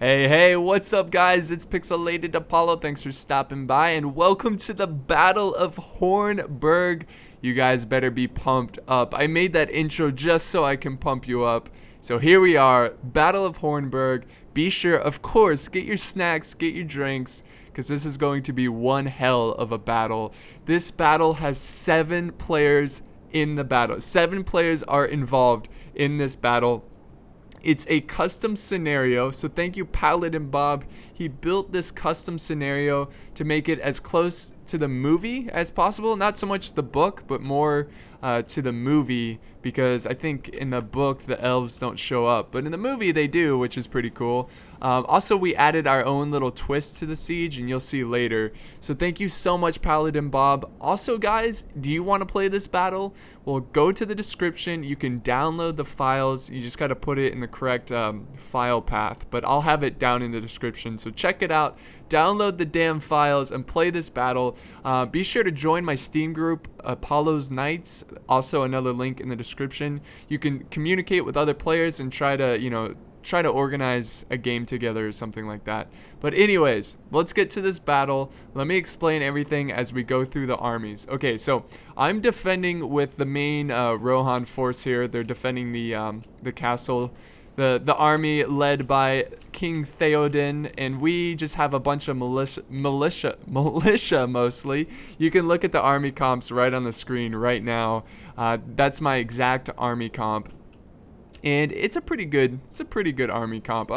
Hey, what's up, guys? It's Pixelated Apollo. Thanks for stopping by, and welcome to the Battle of Hornburg. You guys better be pumped up. I made that intro just so I can pump you up. So here we are, Battle of Hornburg. Be sure, of course, get your snacks, get your drinks, because this is going to be one hell of a battle. This battle has 7 players in the battle. 7 players are involved in this battle. It's a custom scenario, so thank you Paladin Bob. He built this custom scenario to make it as close to the movie as possible. Not so much the book, but more to the movie, because I think in the book the elves don't show up, but in the movie they do, which is pretty cool. Also, we added our own little twist to the siege, and you'll see later. So thank you so much, Paladin Bob. Also, guys, do you want to play this battle? Well, go to the description. You can download the files. You just got to put it in the correct file path, but I'll have it down in the description. So check it out. Download the damn files and play this battle. Be sure to join my Steam group, Apollo's Knights. Also, another link in the description. You can communicate with other players and try to organize a game together or something like that. But anyways, let's get to this battle. Let me explain everything as we go through the armies. Okay, so I'm defending with the main Rohan force here. They're defending the castle. The army led by King Theoden, and we just have a bunch of militia mostly. You can look at the army comps right on the screen right now. That's my exact army comp, and it's a pretty good army comp.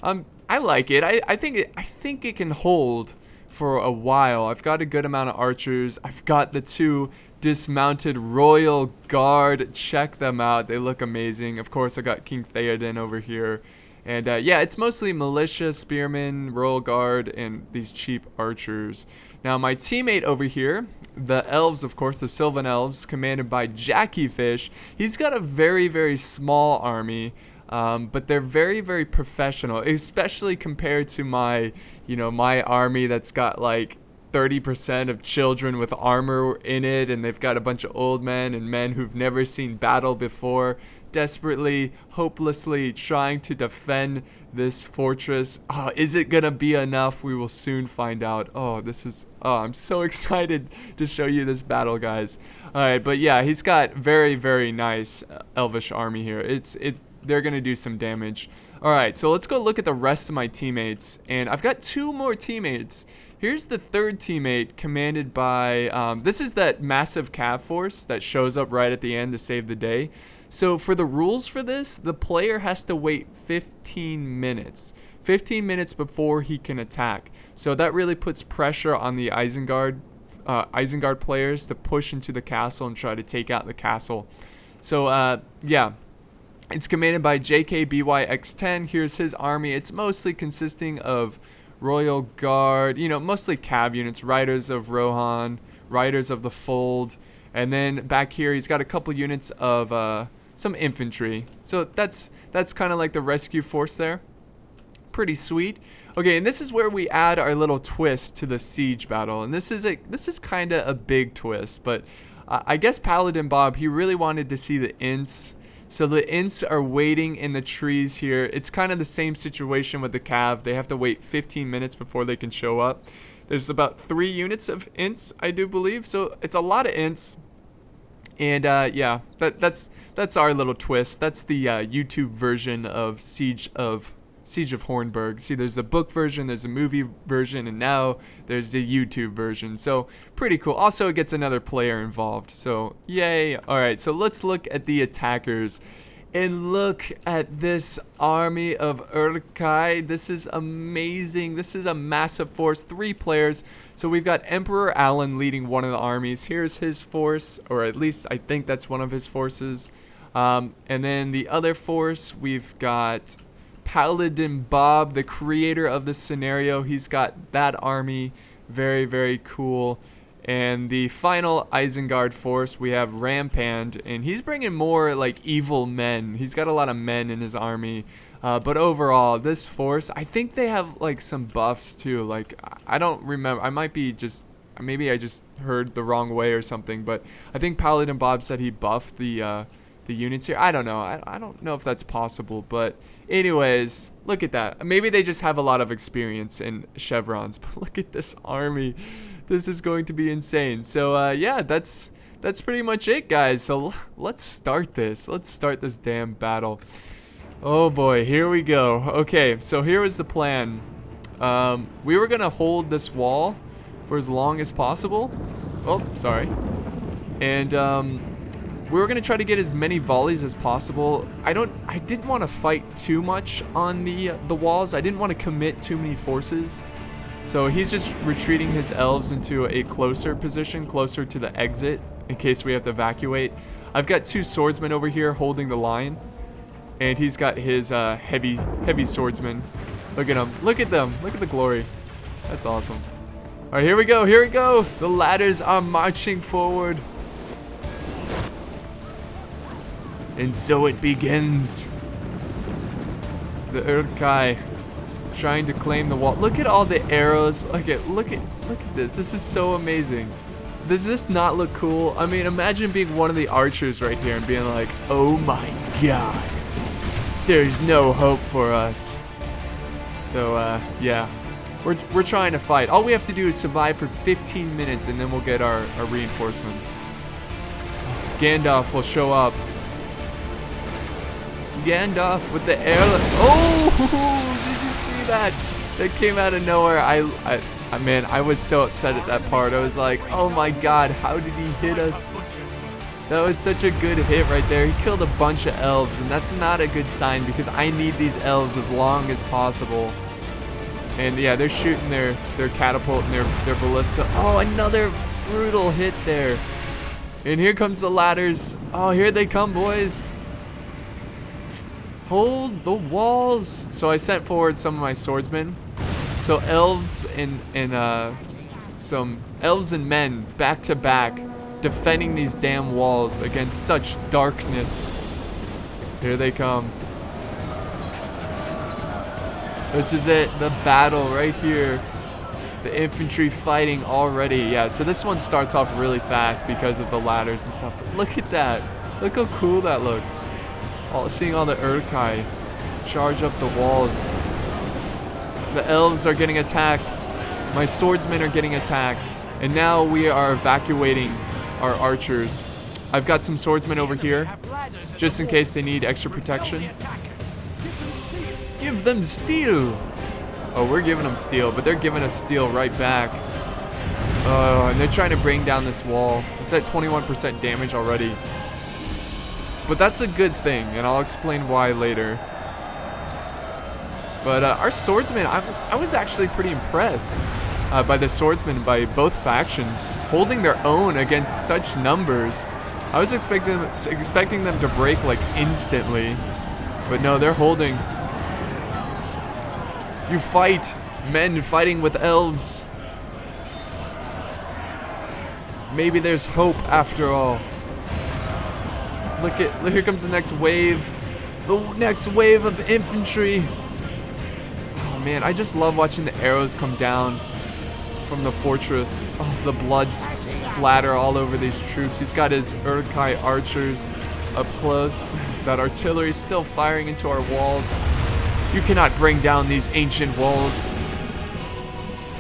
I like it. I think it can hold for a while. I've got a good amount of archers. I've got the 2 dismounted royal guard. Check them out. They look amazing. Of course, I got King Theoden over here. And yeah, it's mostly militia, spearmen, royal guard, and these cheap archers. Now, my teammate over here, the elves, of course, the Sylvan elves, commanded by Jackie Fish. He's got a very, very small army. But they're very, very professional, especially compared to my army that's got like 30% of children with armor in it, and they've got a bunch of old men and men who've never seen battle before, desperately, hopelessly trying to defend this fortress. Is it gonna be enough? We will soon find out. I'm so excited to show you this battle, guys. Alright, but yeah, he's got very, very nice elvish army here. They're going to do some damage. Alright, so let's go look at the rest of my teammates. And I've got 2 more teammates. Here's the 3rd teammate, commanded by... this is that massive cav force that shows up right at the end to save the day. So for the rules for this, the player has to wait 15 minutes. 15 minutes before he can attack. So that really puts pressure on the Isengard players to push into the castle and try to take out the castle. So, yeah. It's commanded by JKBYX10. Here's his army. It's mostly consisting of Royal Guard, mostly cav units, Riders of Rohan, Riders of the Fold, and then back here he's got a couple units of some infantry. So that's kind of like the rescue force there. Pretty sweet. Okay, and this is where we add our little twist to the siege battle, and this is kind of a big twist, but I guess Paladin Bob, he really wanted to see the Ents. So the Ents are waiting in the trees here. It's kind of the same situation with the cav. They have to wait 15 minutes before they can show up. There's about 3 units of Ents, I do believe. So it's a lot of Ents. And yeah, that's our little twist. That's the YouTube version of Siege of Hornburg. See, there's a book version, there's a movie version, and now there's the YouTube version. So pretty cool. Also, it gets another player involved. So yay. All right, so let's look at the attackers. And look at this army of Urkai. This is amazing. This is a massive force. 3 players. So we've got Emperor Alan leading one of the armies. Here's his force, or at least I think that's one of his forces. And then the other force, we've got Paladin Bob, the creator of this scenario. He's got that army. Very, very cool. And the final Isengard force, we have Rampand, and he's bringing more like evil men. He's got a lot of men in his army. But overall, this force, I think they have like some buffs too. Like, I don't remember. Maybe I just heard the wrong way or something. But I think Paladin Bob said he buffed the the units here. I don't know. I don't know if that's possible, but anyways, look at that. Maybe they just have a lot of experience in chevrons, but look at this army. This is going to be insane. So yeah, that's pretty much it, guys. So let's start this. Let's start this damn battle. Oh boy, here we go. Okay, so here was the plan. We were gonna hold this wall for as long as possible. Oh, sorry. And we were gonna try to get as many volleys as possible. I didn't want to fight too much on the walls. I didn't want to commit too many forces. So he's just retreating his elves into a closer position, closer to the exit, in case we have to evacuate. I've got 2 swordsmen over here holding the line, and he's got his heavy swordsman. Look at him. Look at them. Look at the glory. That's awesome. All right, here we go. Here we go. The ladders are marching forward. And so it begins. The Urkai trying to claim the wall. Look at all the arrows. Look at this. This is so amazing. Does this not look cool? I mean, imagine being one of the archers right here and being like, oh my god, there's no hope for us. So yeah, we're trying to fight. All we have to do is survive for 15 minutes and then we'll get our reinforcements. Gandalf will show up. Gandalf with the air. Oh, did you see that? That came out of nowhere. Man, I was so upset at that part. I was like, oh my god, how did he hit us? That was such a good hit right there. He killed a bunch of elves, and that's not a good sign because I need these elves as long as possible. And yeah, they're shooting their catapult and their ballista. Oh, another brutal hit there. And here comes the ladders. Oh, here they come, boys. Hold the walls. So I sent forward some of my swordsmen. So elves and some elves and men back to back, defending these damn walls against such darkness. Here they come. This is it, the battle right here. The infantry fighting already. Yeah, so this one starts off really fast because of the ladders and stuff. But look at that. Look how cool that looks. Seeing all the Urkai charge up the walls. The elves are getting attacked. My swordsmen are getting attacked. And now we are evacuating our archers. I've got some swordsmen over here, just in case they need extra protection. Give them steel! Oh, we're giving them steel, but they're giving us steel right back. Oh, and they're trying to bring down this wall. It's at 21% damage already. But that's a good thing, and I'll explain why later. But our swordsmen, I was actually pretty impressed by the swordsmen, by both factions, holding their own against such numbers. I was expecting them to break like instantly, but no, they're holding. You fight, men fighting with elves. Maybe there's hope after all. Here comes the next wave. The next wave of infantry. Oh man, I just love watching the arrows come down from the fortress. Oh, the blood splatter all over these troops. He's got his Urkai archers up close. That artillery is still firing into our walls. You cannot bring down these ancient walls.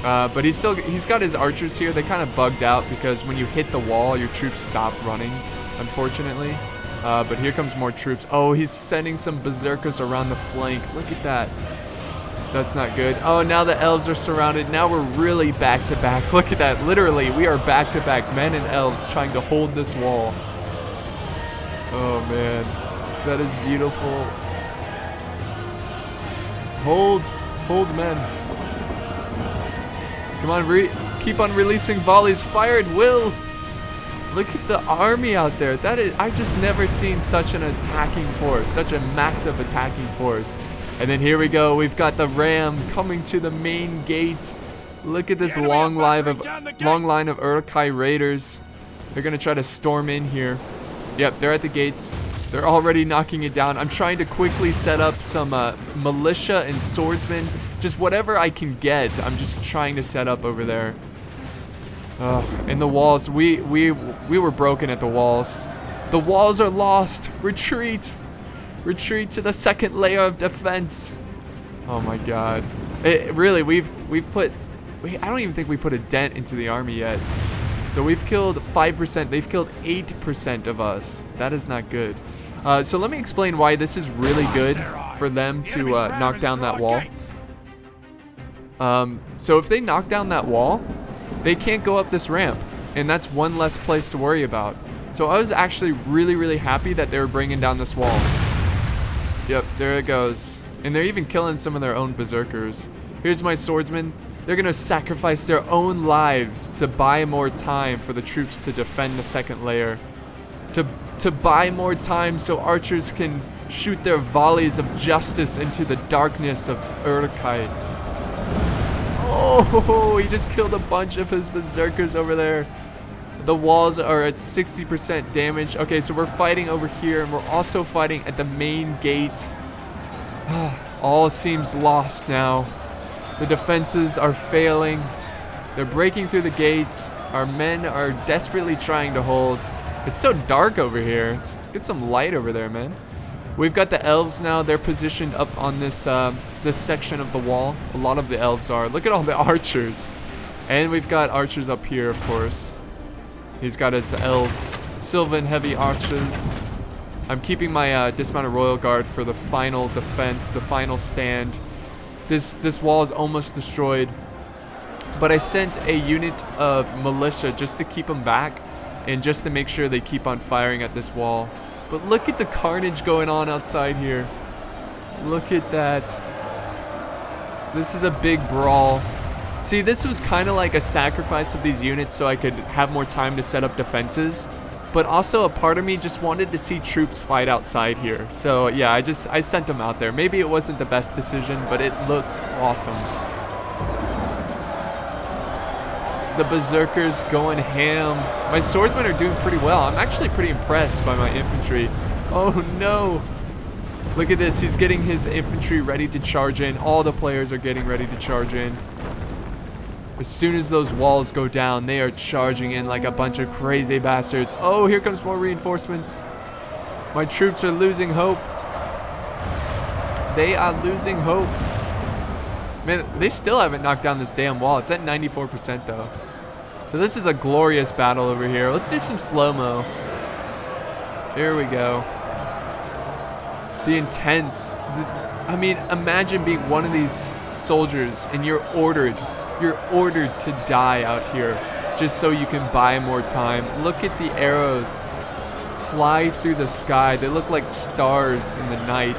But he's got his archers here. They kind of bugged out because when you hit the wall, your troops stop running, unfortunately. But here comes more troops. Oh, he's sending some berserkers around the flank. Look at that. That's not good. Oh, now the elves are surrounded. Now we're really back to back. Look at that. Literally, we are back to back, men and elves trying to hold this wall. Oh man, that is beautiful. Hold, men. Come on, keep on releasing volleys. Fire at will. Look at the army out there. I've just never seen such an attacking force, such a massive attacking force. And then here we go. We've got the ram coming to the main gates. Look at this long line of Urkai raiders. They're gonna try to storm in here. Yep, they're at the gates. They're already knocking it down. I'm trying to quickly set up some militia and swordsmen. Just whatever I can get. I'm just trying to set up over there. And the walls, we were broken at the walls. The walls are lost. Retreat. Retreat to the second layer of defense. Oh my god. Really, we've put... I don't even think we put a dent into the army yet. So we've killed 5%. They've killed 8% of us. That is not good. So let me explain why this is really good for them to knock down that wall. So if they knock down that wall, they can't go up this ramp. And that's one less place to worry about. So I was actually really, really happy that they were bringing down this wall. Yep, there it goes. And they're even killing some of their own berserkers. Here's my swordsmen. They're gonna sacrifice their own lives to buy more time for the troops to defend the second layer. To buy more time so archers can shoot their volleys of justice into the darkness of Urkai. Oh, he just killed a bunch of his berserkers over there. The walls are at 60% damage. Okay, so we're fighting over here, and we're also fighting at the main gate. All seems lost now. The defenses are failing. They're breaking through the gates. Our men are desperately trying to hold. It's so dark over here. Get some light over there, man. We've got the elves now. They're positioned up on this this section of the wall. A lot of the elves are. Look at all the archers. And we've got archers up here, of course. He's got his elves. Sylvan heavy archers. I'm keeping my dismounted royal guard for the final defense, the final stand. This wall is almost destroyed. But I sent a unit of militia just to keep them back. And just to make sure they keep on firing at this wall. But look at the carnage going on outside here. Look at that. This is a big brawl. See, this was kind of like a sacrifice of these units so I could have more time to set up defenses. But also a part of me just wanted to see troops fight outside here. So yeah, I sent them out there. Maybe it wasn't the best decision, but it looks awesome. The berserkers going ham. My swordsmen are doing pretty well. I'm actually pretty impressed by my infantry. Oh no. Look at this. He's getting his infantry ready to charge in. All the players are getting ready to charge in. As soon as those walls go down, they are charging in like a bunch of crazy bastards. Oh, here comes more reinforcements. My troops are losing hope. They are losing hope. Man, they still haven't knocked down this damn wall. It's at 94% though. So this is a glorious battle over here. Let's do some slow-mo. There we go. The intense. I mean, imagine being one of these soldiers and you're ordered to die out here just so you can buy more time. Look at the arrows fly through the sky. They look like stars in the night.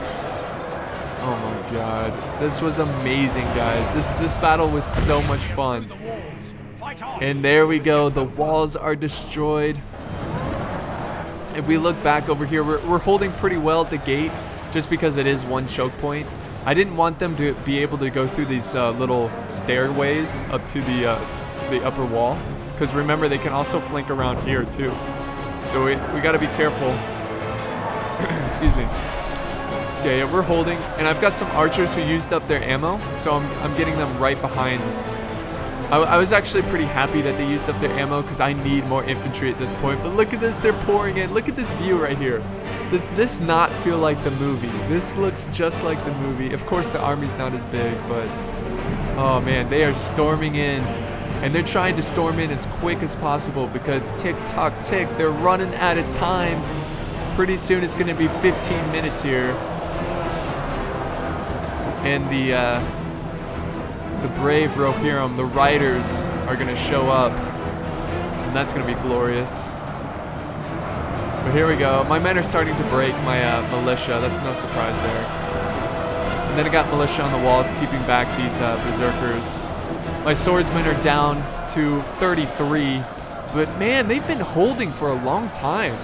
Oh my god. This was amazing, guys. This battle was so much fun. And there we go. The walls are destroyed. If we look back over here, we're holding pretty well at the gate just because it is one choke point. I didn't want them to be able to go through these little stairways up to the upper wall. Because remember, they can also flank around here too. So we got to be careful. Excuse me. So yeah, we're holding, and I've got some archers who used up their ammo, so I'm getting them right behind. I was actually pretty happy that they used up their ammo because I need more infantry at this point. But look at this, they're pouring in. Look at this view right here. Does this not feel like the movie? This looks just like the movie. Of course, the army's not as big, but oh man, they are storming in, and they're trying to storm in as quick as possible because tick tock tick, they're running out of time. Pretty soon it's going to be 15 minutes here. And the brave Rohirrim, the riders, are going to show up. And that's going to be glorious. But here we go. My men are starting to break my militia. That's no surprise there. And then I got militia on the walls keeping back these berserkers. My swordsmen are down to 33. But man, they've been holding for a long time.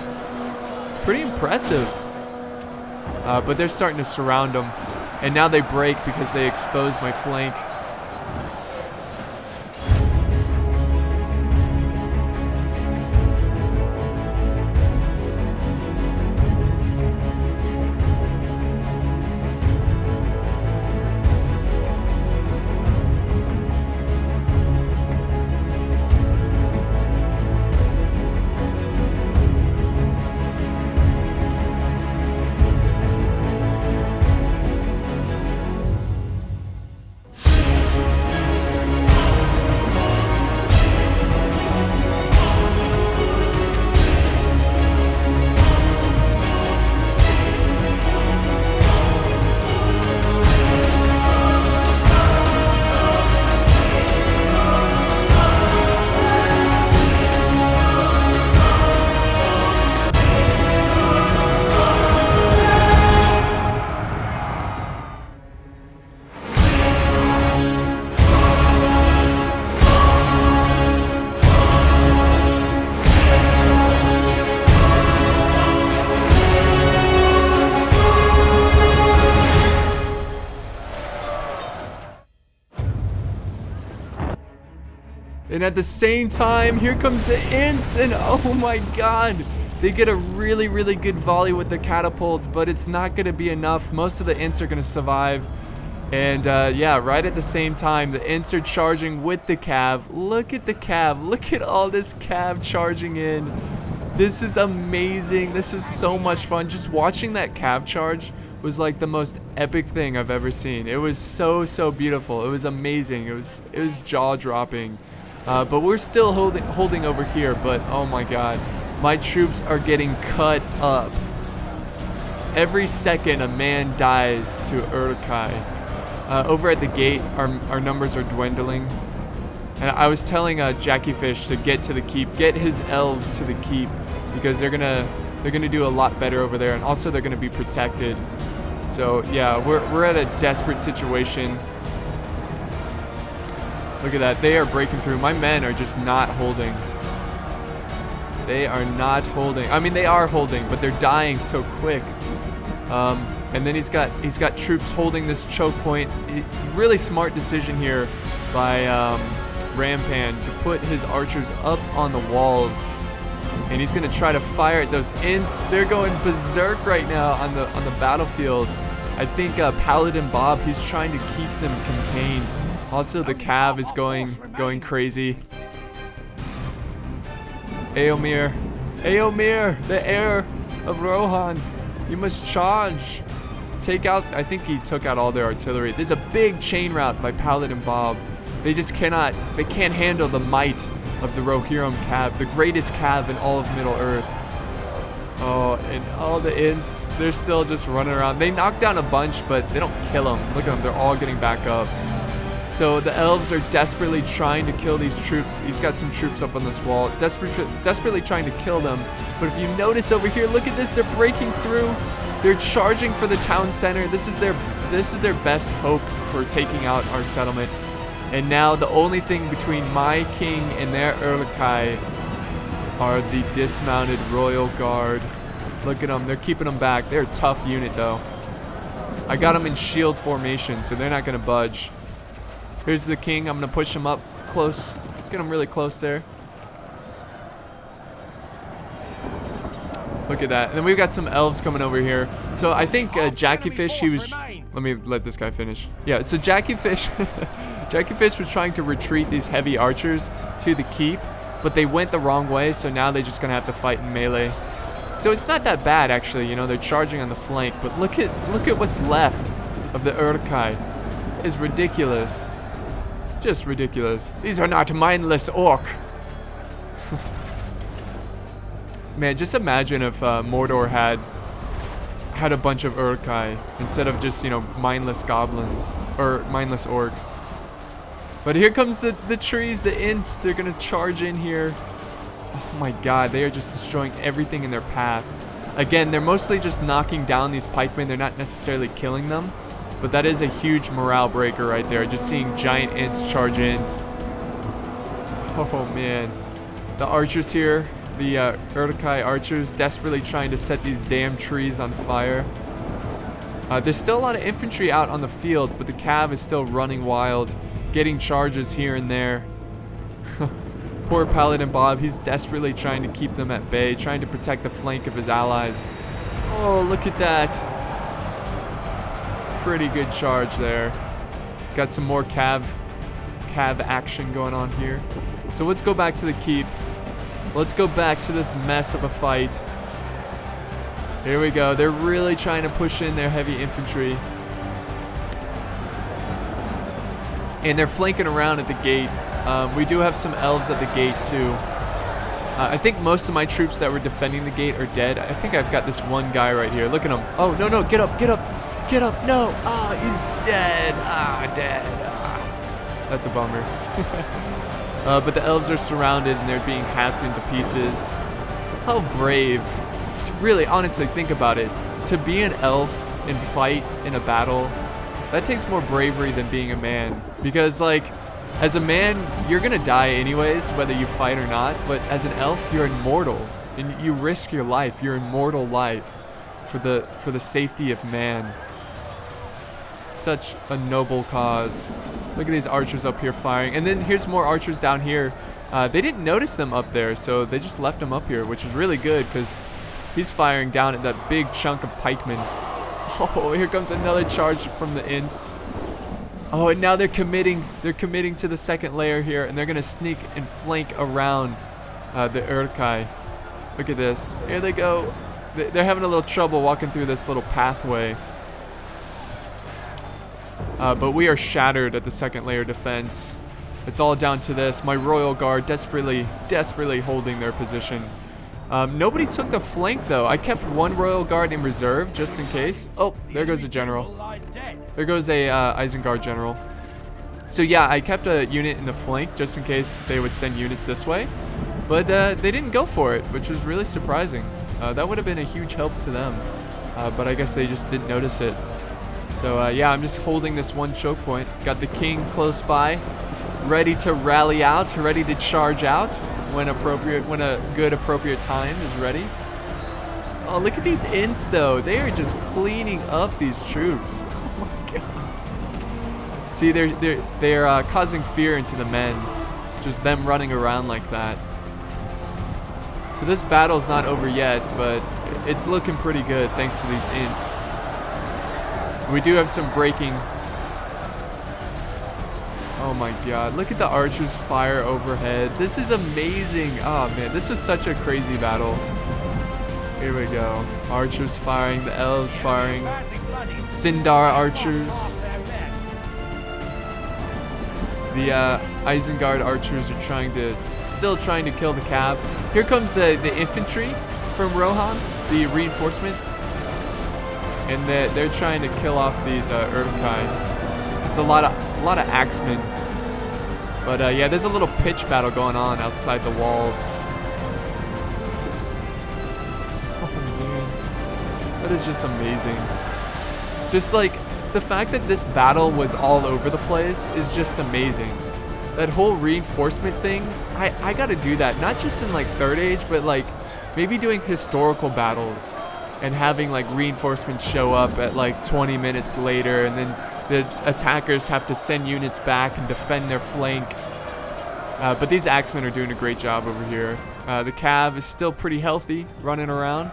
It's pretty impressive. But they're starting to surround them. And now they break because they expose my flank. And at the same time, here comes the Ents, and oh my god. They get a really, really good volley with the catapult, but it's not going to be enough. Most of the Ents are going to survive. And yeah, right at the same time, the Ents are charging with the cav. Look at the cav. Look at all this cav charging in. This is amazing. This is so much fun. Just watching that cav charge was like the most epic thing I've ever seen. It was so, so beautiful. It was amazing. It was jaw-dropping. But we're still holding over here, but oh my god. My troops are getting cut up. Every second a man dies to Uruk-hai. Over at the gate, our numbers are dwindling. And I was telling Jackie Fish to get to the keep, get his elves to the keep, because they're gonna do a lot better over there, and also they're gonna be protected. So yeah, we're at a desperate situation. Look at that, they are breaking through. My men are just not holding. They are not holding. I mean, they are holding, but they're dying so quick. And then he's got troops holding this choke point. Really smart decision here by Rampan to put his archers up on the walls, and he's gonna try to fire at those Ents. They're going berserk right now on the battlefield. I think Paladin Bob, he's trying to keep them contained. Also, the cav is going crazy. Eomir, the heir of Rohan, you must charge. Take out, I think he took out all their artillery. There's a big chain rout by Paladin Bob. They just can't handle the might of the Rohirrim cav, the greatest cav in all of Middle Earth. Oh, and all the Ents, they're still just running around. They knock down a bunch, but they don't kill them. Look at them, they're all getting back up. So the elves are desperately trying to kill these troops. He's got some troops up on this wall, desperately trying to kill them. But if you notice over here, look at this, they're breaking through. They're charging for the town center. This is their best hope for taking out our settlement. And now the only thing between my king and their Uruk-hai are the dismounted royal guard. Look at them, they're keeping them back. They're a tough unit though. I got them in shield formation, so they're not gonna budge. Here's the king. I'm gonna push him up close. Get him really close there. Look at that. And then we've got some elves coming over here. So I think Jackie Fish, he was... Let me let this guy finish. Yeah, so Jackie Fish... Jackie Fish was trying to retreat these heavy archers to the keep, but they went the wrong way, so now they're just gonna have to fight in melee. So it's not that bad, actually. You know, they're charging on the flank, but look at what's left of the Uruk-hai. It's ridiculous. Just ridiculous. These are not mindless orc. Man, just imagine if Mordor had a bunch of Uruk-hai instead of just, you know, mindless goblins or mindless orcs. But here comes the trees, the Ents. They're gonna charge in here. Oh my god, they are just destroying everything in their path. Again, they're mostly just knocking down these pikemen. They're not necessarily killing them. But that is a huge morale breaker right there, just seeing giant Ents charge in. Oh man. The archers here, the Uruk-hai archers, desperately trying to set these damn trees on fire. There's still a lot of infantry out on the field, but the cav is still running wild, getting charges here and there. Poor Paladin Bob, he's desperately trying to keep them at bay, trying to protect the flank of his allies. Oh, look at that. Pretty good charge there. Got some more cav action going on here. So let's go back to the keep. Let's go back to this mess of a fight. Here we go. They're really trying to push in their heavy infantry. And they're flanking around at the gate. We do have some elves at the gate too. I think most of my troops that were defending the gate are dead. I think I've got this one guy right here. Look at him. Oh, no, get up. Get up, no! Ah, he's dead. Dead. That's a bummer. But the elves are surrounded and they're being hacked into pieces. How brave. Really, honestly, think about it. To be an elf and fight in a battle, that takes more bravery than being a man. Because, like, as a man, you're gonna die anyways, whether you fight or not. But as an elf, you're immortal. And you risk your life, your immortal life, for the safety of man. Such a noble cause. Look at these archers up here firing. And then here's more archers down here. They didn't notice them up there, so they just left them up here, which is really good because he's firing down at that big chunk of pikemen. Oh, here comes another charge from the Ents. Oh, and now they're committing. They're committing to the second layer here, and they're going to sneak and flank around the Urkai. Look at this. Here they go. They're having a little trouble walking through this little pathway. But we are shattered at the second layer defense. It's all down to this. My Royal Guard desperately holding their position. Nobody took the flank, though. I kept one Royal Guard in reserve just in case. Oh, there goes a general. There goes a Isengard general. So yeah, I kept a unit in the flank just in case they would send units this way. But they didn't go for it, which was really surprising. That would have been a huge help to them. But I guess they just didn't notice it. So yeah, I'm just holding this one choke point. Got the king close by, ready to rally out, ready to charge out when appropriate, when a good appropriate time is ready. Oh, look at these Ents though. They are just cleaning up these troops. Oh my god. See, they're causing fear into the men. Just them running around like that. So this battle's not over yet, but it's looking pretty good thanks to these Ents. We do have some breaking. Oh my god, look at the archers fire overhead. This is amazing. Oh man, this was such a crazy battle. Here we go. Archers firing, the elves firing. Sindar archers. The Isengard archers are still trying to kill the cav. Here comes the infantry from Rohan, the reinforcement. And they're trying to kill off these Urkai. It's a lot of axemen. But yeah, there's a little pitch battle going on outside the walls. Oh man, that is just amazing. Just like the fact that this battle was all over the place is just amazing. That whole reinforcement thing, I gotta do that. Not just in like Third Age, but like maybe doing historical battles. And having like reinforcements show up at like 20 minutes later, and then the attackers have to send units back and defend their flank. But these axemen are doing a great job over here. The cav is still pretty healthy, running around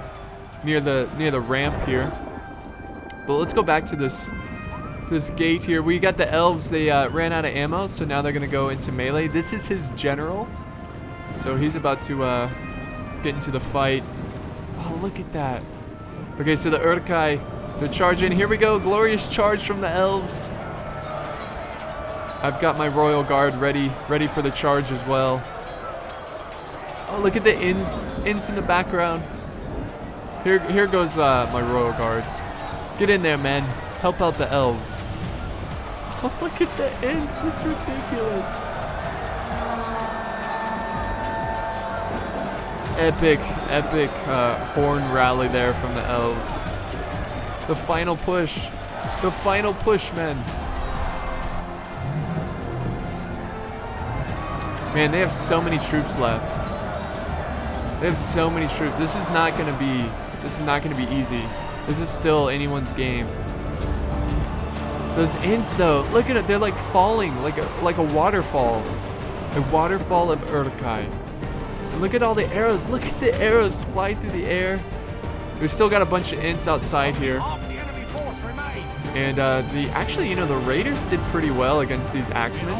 near the ramp here. But let's go back to this gate here. We got the elves. They ran out of ammo, so now they're gonna go into melee. This is his general, so he's about to get into the fight. Oh, look at that. Okay, so the Urkai, they're charging. Here we go, glorious charge from the elves. I've got my Royal Guard ready for the charge as well. Oh, look at the Ents in the background. Here goes my Royal Guard. Get in there, men. Help out the elves. Oh, look at the Ents. It's ridiculous. Epic horn rally there from the elves. The final push, men. Man, they have so many troops left. They have so many troops. This is not gonna be easy. This is still anyone's game. Those Ents though, look at it. They're like falling, like a waterfall, of Urkai. And look at all the arrows. Look at the arrows fly through the air. We still got a bunch of Ents outside here. And actually, you know, the raiders did pretty well against these axemen.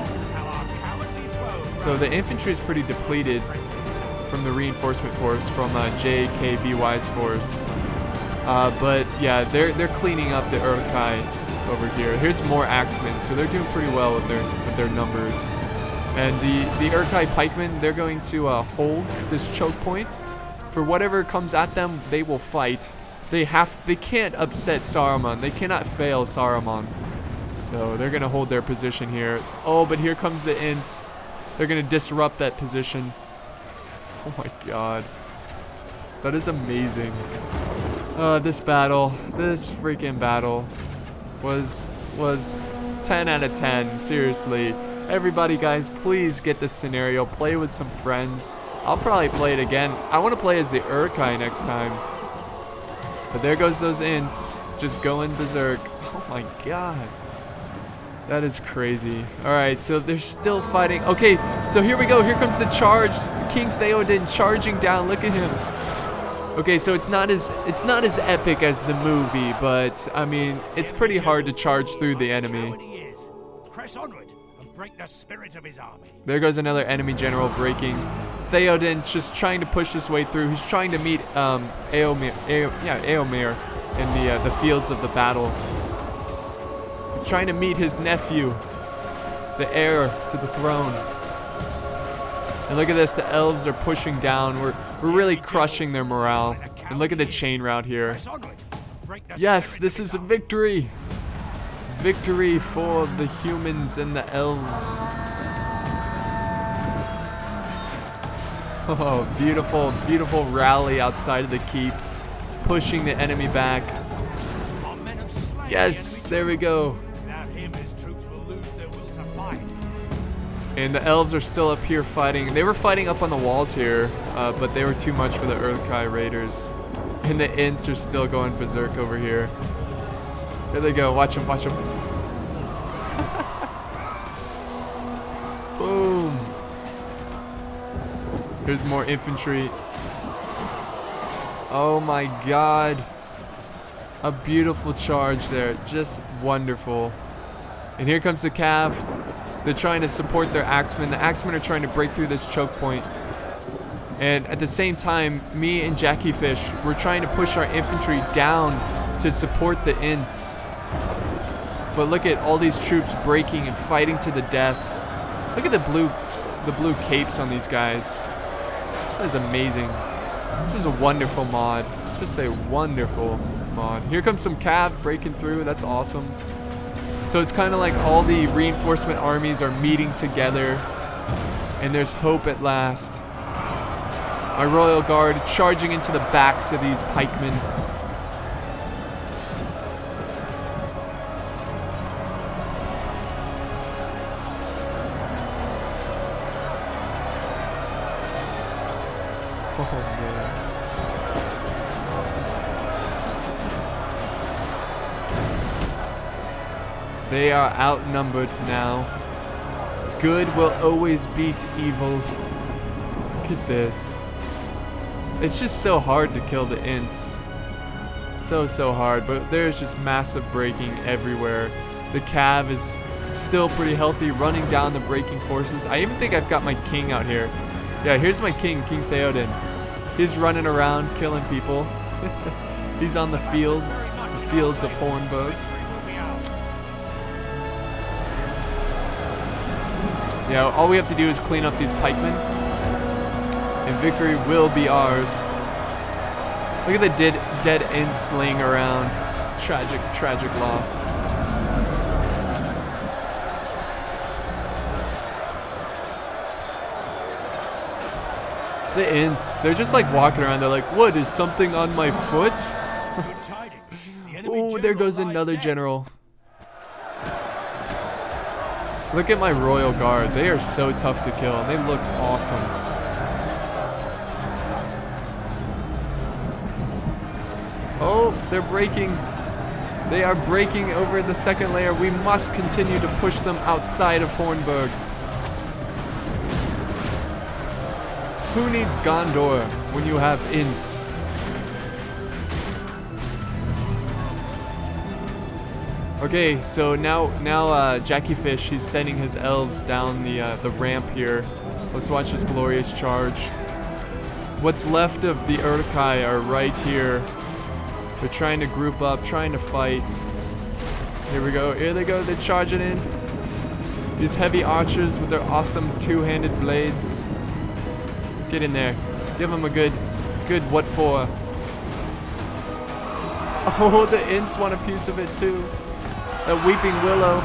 So the infantry is pretty depleted from the reinforcement force from JKBY's force. But yeah, they're cleaning up the Urkai over here. Here's more axemen, so they're doing pretty well with their numbers. And the Urkai pikemen, they're going to hold this choke point. For whatever comes at them, they will fight. They can't upset Saruman. They cannot fail Saruman. So they're gonna hold their position here. Oh, but here comes the Ents. They're gonna disrupt that position. Oh my god. That is amazing. This freaking battle was 10 out of 10, seriously. Everybody, guys, please get this scenario. Play with some friends. I'll probably play it again. I want to play as the Urkai next time. But there goes those Ents, just going berserk. Oh my god. That is crazy. All right, so they're still fighting. Okay, so here we go. Here comes the charge. King Theoden charging down. Look at him. Okay, so it's not as epic as the movie, but I mean, it's pretty hard to charge through the enemy. Press onward and break the spirit of his army. There goes another enemy general breaking. Theoden just trying to push his way through. He's trying to meet Eomer in the fields of the battle. He's trying to meet his nephew, the heir to the throne. And look at this, the elves are pushing down. We're really crushing their morale. And look at the chain route here. Yes, this is a victory. Victory for the humans and the elves. Oh, beautiful, beautiful rally outside of the keep. Pushing the enemy back. Yes, there we go. And the elves are still up here fighting. They were fighting up on the walls here, but they were too much for the Uruk-hai raiders. And the Ents are still going berserk over here. There they go. Watch them, watch them. Boom. Here's more infantry. Oh my god. A beautiful charge there. Just wonderful. And here comes the Cav. They're trying to support their axemen. The axemen are trying to break through this choke point. And at the same time, me and Jackie Fish, we're trying to push our infantry down to support the Ents. But look at all these troops breaking and fighting to the death. Look at the blue capes on these guys. That is amazing. This is a wonderful mod. Just a wonderful mod. Here comes some Cav breaking through. That's awesome. So it's kind of like all the reinforcement armies are meeting together, and there's hope at last. My Royal Guard charging into the backs of these pikemen. Oh man. They are outnumbered now. Good will always beat evil. Look at this. It's just so hard to kill the Ents. So hard, but there's just massive breaking everywhere. The Cav is still pretty healthy, running down the breaking forces. I even think I've got my king out here. Yeah, here's my king, King Theoden. He's running around killing people. He's on the fields of Hornburg. Yeah, all we have to do is clean up these pikemen, and victory will be ours. Look at the dead Ents laying around. Tragic loss. The Ents, they're just like walking around. They're like, what, is something on my foot? Oh, there goes another general. Look at my Royal Guard. They are so tough to kill. They look awesome. Oh, they're breaking. They are breaking over the second layer. We must continue to push them outside of Hornburg. Who needs Gondor when you have Ents? Okay, so now Jackie Fish, he's sending his elves down the ramp here. Let's watch this glorious charge. What's left of the Uruk-hai are right here. They're trying to group up, trying to fight. Here we go. Here they go. They're charging in. These heavy archers with their awesome two-handed blades. Get in there. Give them a good what for. Oh, the Ents want a piece of it too. The Weeping Willow.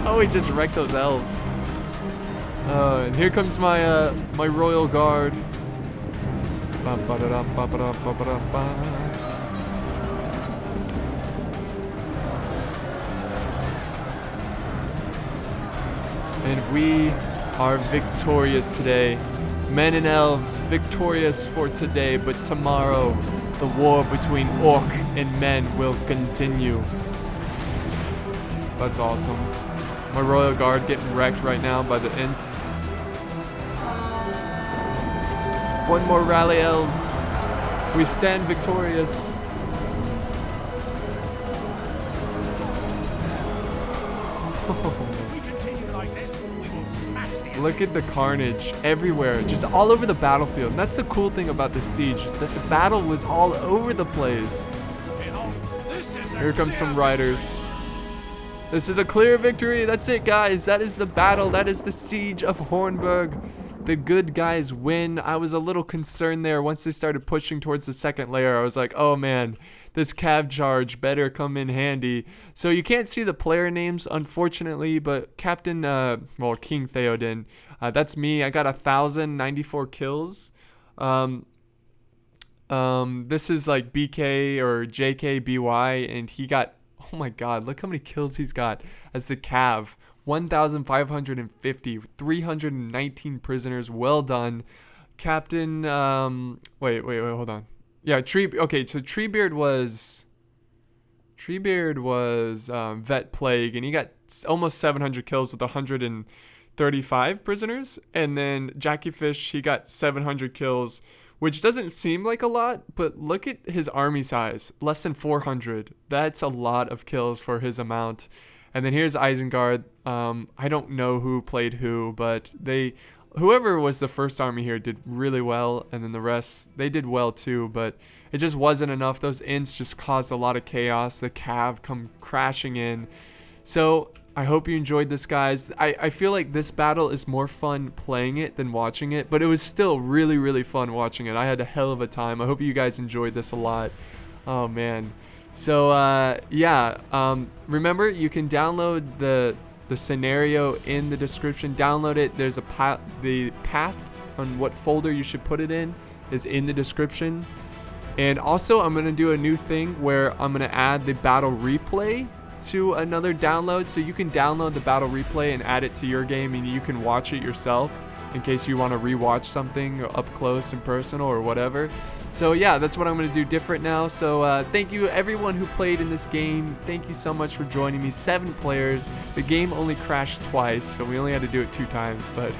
Oh, he just wrecked those elves. And here comes my my Royal Guard. And we are victorious today. Men and elves victorious for today, but tomorrow the war between orc and men will continue. That's awesome. My Royal Guard getting wrecked right now by the Ents. One more rally, elves. We stand victorious. If we continue like this, we will smash the Look at the carnage everywhere, just all over the battlefield. And that's the cool thing about this siege, is that the battle was all over the place. Behold, this is a Here comes some clear riders. This is a clear victory. That's it, guys. That is the battle. That is the siege of Hornburg. The good guys win. I was a little concerned there once they started pushing towards the second layer. I was like, oh man, this cav charge better come in handy. So you can't see the player names, unfortunately, but Captain, King Theoden, that's me. I got 1,094 kills. This is like BK or JKBY, and he got, oh my god, look how many kills he's got as the cav. 1,550, 319 prisoners. Well done, Captain. Wait, hold on. Yeah, okay, so Treebeard was Vet Plague, and he got almost 700 kills with 135 prisoners. And then Jackie Fish, he got 700 kills, which doesn't seem like a lot, but look at his army size, less than 400. That's a lot of kills for his amount. And then here's Isengard. I don't know who played who, but whoever was the first army here did really well, and then the rest, they did well too, but it just wasn't enough. Those Ents just caused a lot of chaos. The cav come crashing in. So I hope you enjoyed this, guys. I feel like this battle is more fun playing it than watching it, but it was still really, really fun watching it. I had a hell of a time. I hope you guys enjoyed this a lot. Oh man. So remember, you can download the scenario in the description. Download it. There's the path on what folder you should put it in is in the description. And also, I'm gonna do a new thing where I'm gonna add the battle replay to another download, so you can download the battle replay and add it to your game, and you can watch it yourself in case you want to rewatch something up close and personal or whatever. So yeah, that's what I'm going to do different now. So thank you everyone who played in this game. Thank you so much for joining me. 7 players. The game only crashed twice, so we only had to do it 2 times, but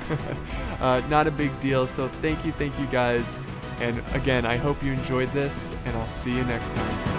not a big deal. So thank you guys. And again, I hope you enjoyed this, and I'll see you next time.